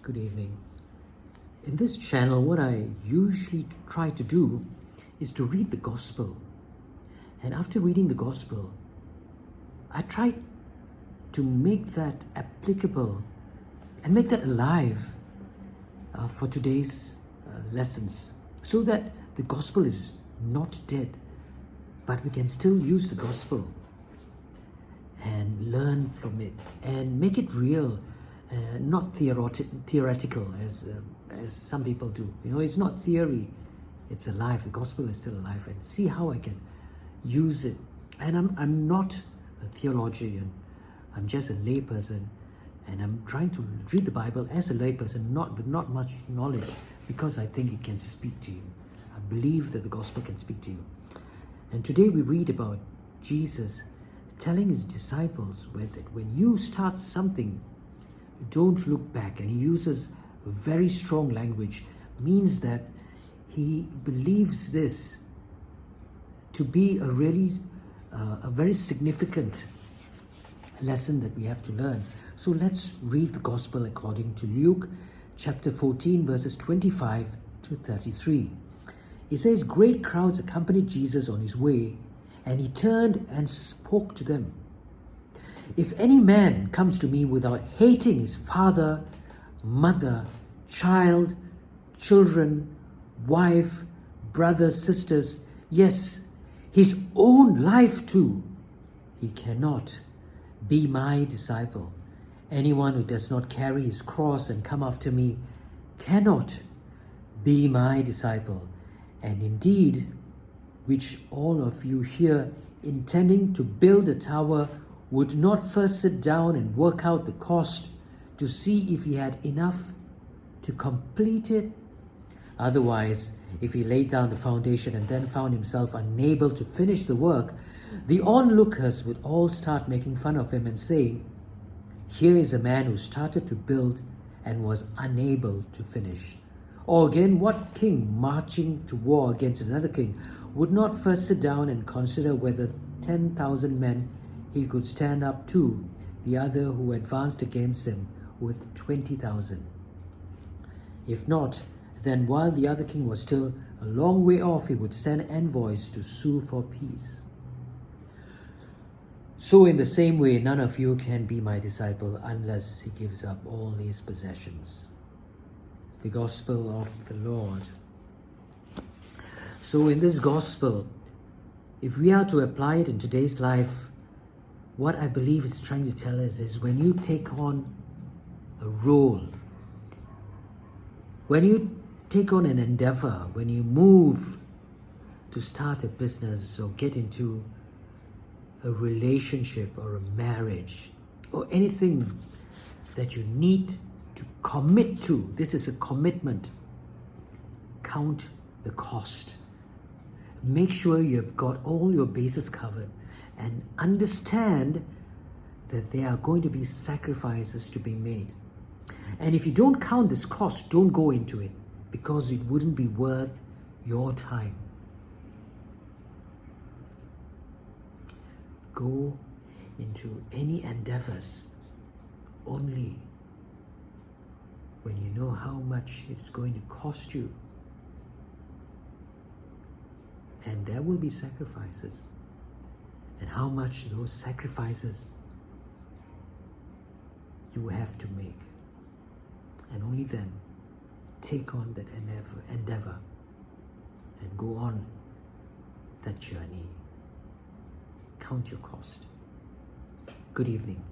Good evening. In this channel, what I usually try to do is to read the gospel. And after reading the gospel, I try to make that applicable and make that alive for today's lessons, so that the gospel is not dead, but we can still use the gospel and learn from it and make it real, not theoretical as some people do. It's not theory, it's alive. The gospel is still alive, and see how I can use it. And I'm not a theologian, I'm just a layperson, and I'm trying to read the Bible as a layperson, with not much knowledge, because I think it can speak to you. I believe that the gospel can speak to you. And today we read about Jesus telling his disciples that when you start something, don't look back. And he uses very strong language, means that he believes this to be a very significant lesson that we have to learn. So let's read the gospel according to Luke chapter 14 verses 25 to 33. It says, "Great crowds accompanied Jesus on his way, and he turned and spoke to them. 'If any man comes to me without hating his father, mother, child, children, wife, brothers, sisters, yes, his own life too, he cannot be my disciple. Anyone who does not carry his cross and come after me cannot be my disciple. And indeed, which all of you here intending to build a tower would not first sit down and work out the cost to see if he had enough to complete it? Otherwise, if he laid down the foundation and then found himself unable to finish the work, the onlookers would all start making fun of him and saying, "Here is a man who started to build and was unable to finish." Or again, what king marching to war against another king would not first sit down and consider whether 10,000 men he could stand up to the other who advanced against him with 20,000? If not, then while the other king was still a long way off, he would send envoys to sue for peace. So in the same way, none of you can be my disciple unless he gives up all his possessions. The gospel of the Lord. So in this gospel, if we are to apply it in today's life, what I believe it's trying to tell us is, when you take on a role, when you take on an endeavor, when you move to start a business or get into a relationship or a marriage or anything that you need to commit to, this is a commitment. Count the cost. Make sure you've got all your bases covered and understand that there are going to be sacrifices to be made. And if you don't count this cost, don't go into it, because it wouldn't be worth your time. Go into any endeavors only when you know how much it's going to cost you. And there will be sacrifices, and how much those sacrifices you have to make. And only then take on that endeavor and go on that journey. Count your cost. Good evening.